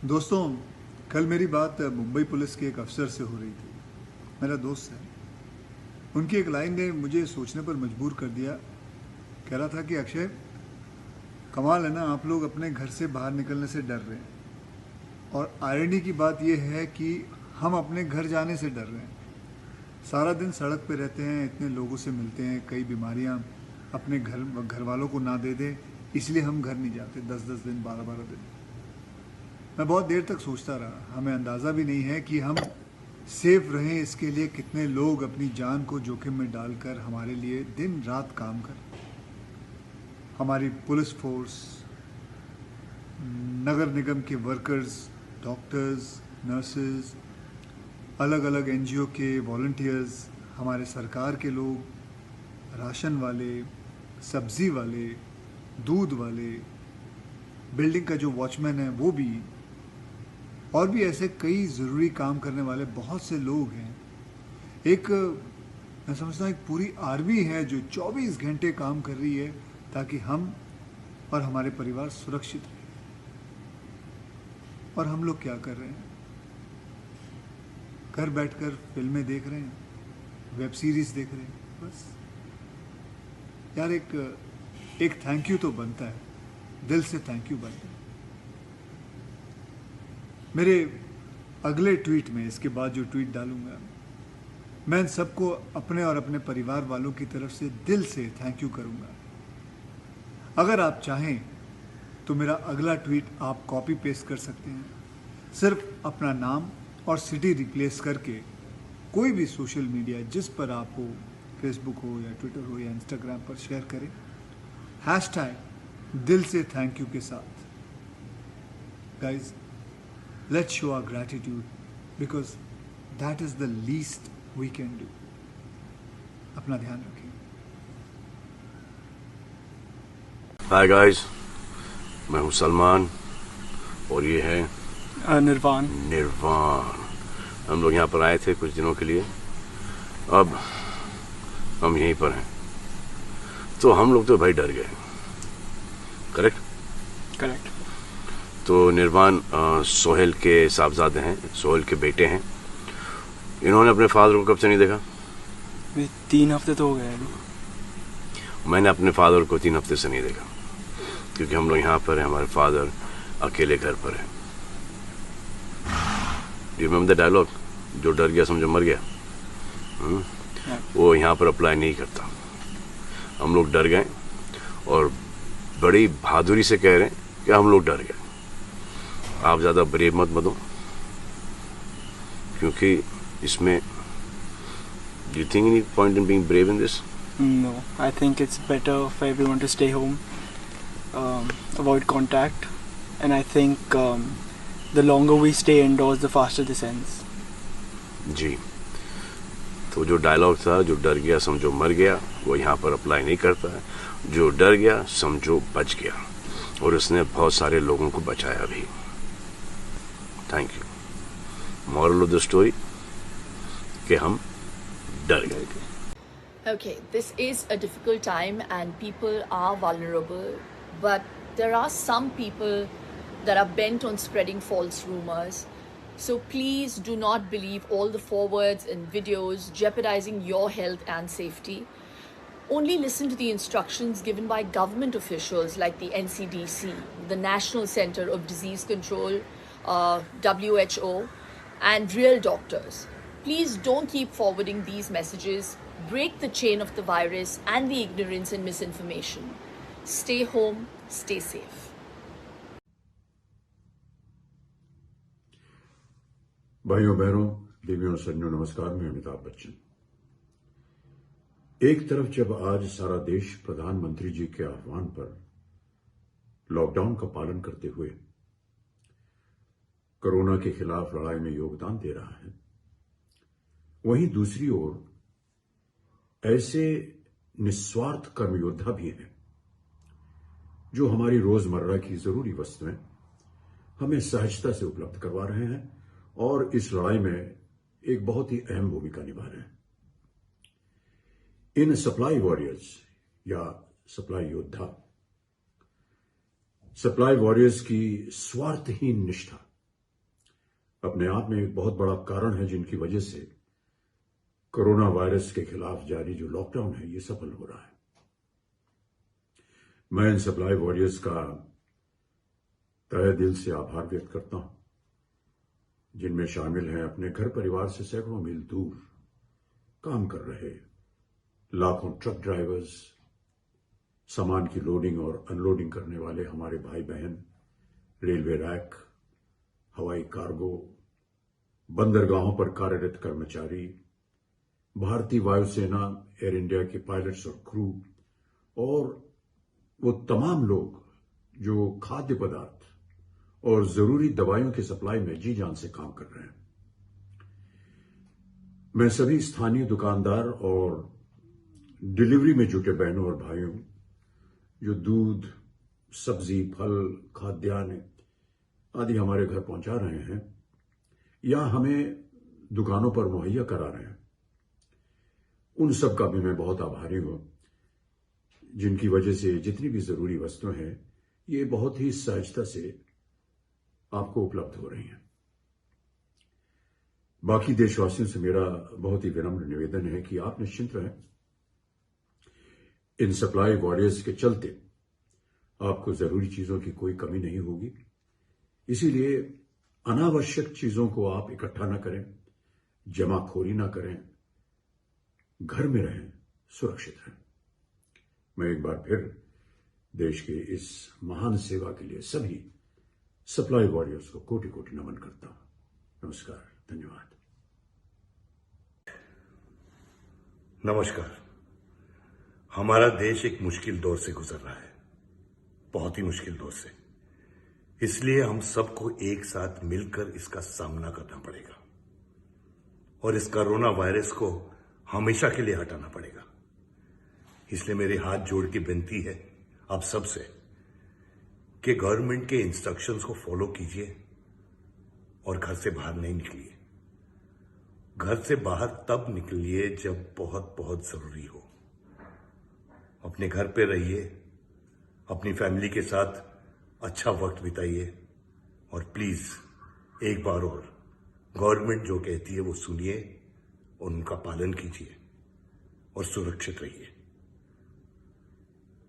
दोस्तों, कल मेरी बात मुंबई पुलिस के एक अफसर से हो रही थी। मेरा दोस्त है। उनकी एक लाइन ने मुझे सोचने पर मजबूर कर दिया। कह रहा था कि अक्षय, कमाल है ना, आप लोग अपने घर से बाहर निकलने से डर रहे हैं और आयरनी की बात यह है कि हम अपने घर जाने से डर रहे हैं। सारा दिन सड़क पे रहते हैं, इतने लोगों से मिलते हैं, कई बीमारियां अपने घर वालों को ना दे दें, इसलिए हम घर नहीं जाते 10-10 दिन, 12-12 दिन। मैं बहुत देर तक सोचता रहा। हमें अंदाज़ा भी नहीं है कि हम सेफ रहें, इसके लिए कितने लोग अपनी जान को जोखिम में डालकर हमारे लिए दिन रात काम कर। हमारी पुलिस फोर्स, नगर निगम के वर्कर्स, डॉक्टर्स, नर्सेज, अलग अलग एनजीओ के वॉलंटियर्स, हमारे सरकार के लोग, राशन वाले, सब्जी वाले, दूध वाले, बिल्डिंग का जो वॉचमैन है वो भी, और भी ऐसे कई ज़रूरी काम करने वाले बहुत से लोग हैं। एक, मैं समझता हूँ, एक पूरी आर्मी है जो 24 घंटे काम कर रही है ताकि हम और हमारे परिवार सुरक्षित रहें। और हम लोग क्या कर रहे हैं? घर बैठकर फिल्में देख रहे हैं, वेब सीरीज देख रहे हैं, बस। यार, एक थैंक यू तो बनता है, दिल से थैंक यू बनता है। मेरे अगले ट्वीट में, इसके बाद जो ट्वीट डालूंगा, मैं इन सबको अपने और अपने परिवार वालों की तरफ से दिल से थैंक यू करूंगा। अगर आप चाहें तो मेरा अगला ट्वीट आप कॉपी पेस्ट कर सकते हैं। सिर्फ अपना नाम और सिटी रिप्लेस करके कोई भी सोशल मीडिया जिस पर आप हो, फेसबुक हो या ट्विटर हो या इंस्टाग्राम पर शेयर करें, हैशटैग दिल से थैंक यू के साथ। Guys, let's show our gratitude because that is the least we can do. अपना ध्यान रखें। हाय गाइस, मैं हूं सलमान और ये है निर्वाण। हम लोग यहाँ पर आए थे कुछ दिनों के लिए, अब हम यहीं पर हैं। तो हम लोग तो भाई डर गए। करेक्ट। तो निर्वाण सोहेल के साहबजादे हैं, सोहेल के बेटे हैं। इन्होंने अपने फादर को कब से नहीं देखा? 3 हफ्ते तो हो गए अभी। मैंने अपने फादर को 3 हफ्ते से नहीं देखा, क्योंकि हम लोग यहाँ पर हैं, हमारे फादर अकेले घर पर हैं। यू रिमेंबर द डायलॉग, जो डर गया समझो मर गया? वो यहाँ पर अप्लाई नहीं करता। हम लोग डर गए और बड़ी बहादुरी से कह रहे हैं कि हम लोग डर गए। आप ज़्यादा ब्रेव मत बनो, क्योंकि इसमें do you think any point in being brave in this? No, I think it's better for everyone to stay home, avoid contact, and I think the longer we stay indoors, the faster this ends. जी, तो जो dialogue था, जो डर गया समझो मर गया, वो यहाँ पर अप्लाई नहीं करता है। जो डर गया समझो बच गया, और उसने बहुत सारे लोगों को बचाया भी। Thank you. Moral of the story कि हम डर गए। Okay, this is a difficult time and people are vulnerable, but there are some people that are bent on spreading false rumors. So please do not believe all the forwards and videos jeopardizing your health and safety. Only listen to the instructions given by government officials like the NCDC, the National Center of Disease Control, WHO, and real doctors. Please don't keep forwarding these messages. Break the chain of the virus and the ignorance and misinformation. Stay home, stay safe. भाइयों बहनों, देवियों सज्जनों, नमस्कार। मैं अमिताभ बच्चन। एक तरफ जब आज सारा देश प्रधानमंत्री जी के आह्वान पर लॉकडाउन का पालन करते हुए कोरोना के खिलाफ लड़ाई में योगदान दे रहा है, वहीं दूसरी ओर ऐसे निस्वार्थ कर्मयोद्धा भी हैं जो हमारी रोजमर्रा की जरूरी वस्तुएं हमें सहजता से उपलब्ध करवा रहे हैं और इस लड़ाई में एक बहुत ही अहम भूमिका निभा रहे हैं। इन सप्लाई वॉरियर्स या सप्लाई योद्धा, सप्लाई वॉरियर्स की स्वार्थहीन निष्ठा अपने आप में एक बहुत बड़ा कारण है जिनकी वजह से कोरोना वायरस के खिलाफ जारी जो लॉकडाउन है ये सफल हो रहा है। मैं इन सप्लाई वॉरियर्स का तहे दिल से आभार व्यक्त करता हूं, जिनमें शामिल हैं अपने घर परिवार से सैकड़ों मील दूर काम कर रहे लाखों ट्रक ड्राइवर्स, सामान की लोडिंग और अनलोडिंग करने वाले हमारे भाई बहन, रेलवे रैक, हवाई कार्गो, बंदरगाहों पर कार्यरत कर्मचारी, भारतीय वायुसेना, एयर इंडिया के पायलट्स और क्रू, और वो तमाम लोग जो खाद्य पदार्थ और जरूरी दवाइयों की सप्लाई में जी जान से काम कर रहे हैं। मैं सभी स्थानीय दुकानदार और डिलीवरी में जुटे बहनों और भाइयों जो दूध, सब्जी, फल, खाद्यान्न आदि हमारे घर पहुंचा रहे हैं या हमें दुकानों पर मुहैया करा रहे हैं, उन सब का भी मैं बहुत आभारी हूं, जिनकी वजह से जितनी भी जरूरी वस्तुएं हैं ये बहुत ही सहजता से आपको उपलब्ध हो रही हैं। बाकी देशवासियों से मेरा बहुत ही विनम्र निवेदन है कि आप निश्चिंत रहें। इन सप्लाई वॉरियर्स के चलते आपको जरूरी चीजों की कोई कमी नहीं होगी, इसीलिए अनावश्यक चीजों को आप इकट्ठा ना करें, जमाखोरी ना करें, घर में रहें, सुरक्षित रहें। मैं एक बार फिर देश के इस महान सेवा के लिए सभी सप्लाई वॉरियर्स को कोटि कोटि नमन करता हूं। नमस्कार, धन्यवाद। नमस्कार। हमारा देश एक मुश्किल दौर से गुजर रहा है, बहुत ही मुश्किल दौर से। इसलिए हम सबको एक साथ मिलकर इसका सामना करना पड़ेगा और इस कोरोना वायरस को हमेशा के लिए हटाना पड़ेगा। इसलिए मेरे हाथ जोड़ के विनती है आप सबसे कि गवर्नमेंट के इंस्ट्रक्शंस को फॉलो कीजिए और घर से बाहर नहीं निकलिए। घर से बाहर तब निकलिए जब बहुत बहुत जरूरी हो। अपने घर पे रहिए, अपनी फैमिली के साथ अच्छा वक्त बिताइए और प्लीज एक बार और गवर्नमेंट जो कहती है वो सुनिए और उनका पालन कीजिए और सुरक्षित रहिए।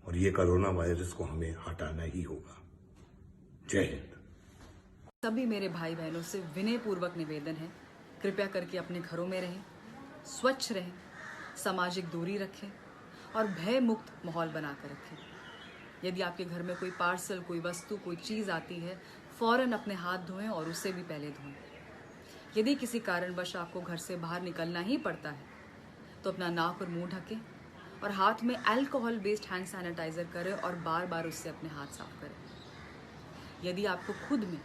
और ये कोरोना वायरस को हमें हटाना ही होगा। जय हिंद। सभी मेरे भाई बहनों से विनयपूर्वक निवेदन है, कृपया करके अपने घरों में रहें, स्वच्छ रहें, सामाजिक दूरी रखें और भय मुक्त माहौल बनाकर रखें। यदि आपके घर में कोई पार्सल, कोई वस्तु, कोई चीज़ आती है, फौरन अपने हाथ धोएं और उससे भी पहले धोएं। यदि किसी कारणवश आपको घर से बाहर निकलना ही पड़ता है तो अपना नाक और मुंह ढकें और हाथ में अल्कोहल बेस्ड हैंड सैनिटाइजर करें और बार बार उससे अपने हाथ साफ करें। यदि आपको खुद में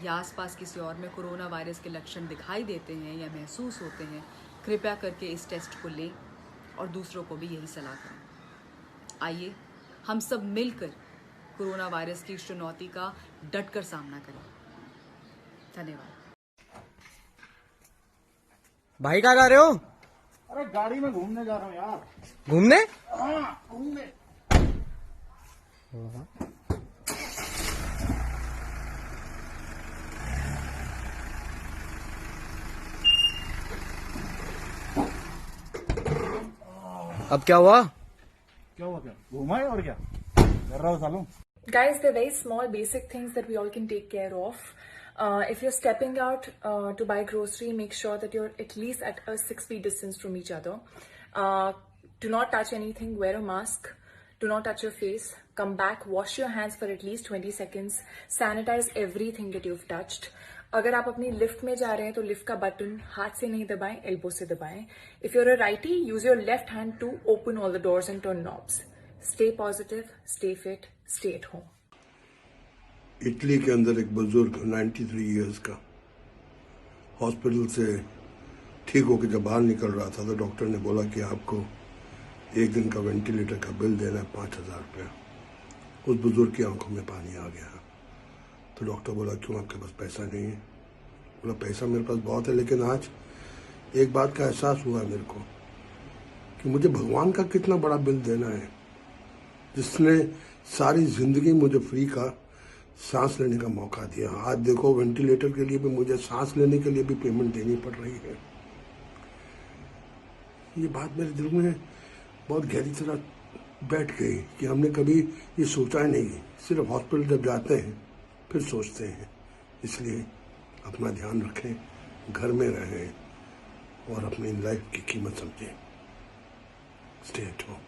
या आसपास किसी और में कोरोना वायरस के लक्षण दिखाई देते हैं या महसूस होते हैं, कृपया करके इस टेस्ट को लें और दूसरों को भी यही सलाह करें। आइए हम सब मिलकर कोरोना वायरस की इस चुनौती का डटकर सामना करें। धन्यवाद। भाई कहाँ जा रहे हो? अरे गाड़ी में घूमने जा रहा हूँ यार। घूमने? हाँ, घूमने। अब क्या हुआ? क्या हुआ? क्या घूमा है और क्या कर रहा हूँ सालों? Guys, they're very small basic things that we all can take care of. If you're stepping out to buy grocery, make sure that you're at least at a 6 feet distance from each other. Do not touch anything, wear a mask, do not touch your face, come back, wash your hands for at least 20 seconds, sanitize everything that you've touched. अगर आप अपनी lift में जा रहे हैं तो lift का button हाथ से नहीं दबाएं, एल्बो से दबाएं. If you're a righty, use your left hand to open all the doors and turn knobs. Stay positive, stay fit, stay at home. Italy के अंदर एक बुजुर्ग 93 इयर्स का हॉस्पिटल से ठीक होकर जब बाहर निकल रहा था तो डॉक्टर ने बोला कि आपको एक दिन का वेंटिलेटर का बिल देना है 5,000 रुपया. उस बुजुर्ग की आंखों में पानी आ गया. तो डॉक्टर बोला क्यों आपके पास पैसा नहीं है? बोला पैसा मेरे पास बहुत है, लेकिन आज एक बात का एहसास हुआ मेरे को कि मुझे भगवान का कितना बड़ा बिल देना है, जिसने सारी जिंदगी मुझे फ्री का सांस लेने का मौका दिया। आज देखो वेंटिलेटर के लिए भी मुझे सांस लेने के लिए भी पेमेंट देनी पड़ रही है। ये बात मेरे दिल में बहुत गहरी तरह बैठ गई कि हमने कभी ये सोचा ही नहीं। सिर्फ हॉस्पिटल जब जाते हैं फिर सोचते हैं। इसलिए अपना ध्यान रखें, घर में रहें और अपनी लाइफ की कीमत समझें। Stay at home.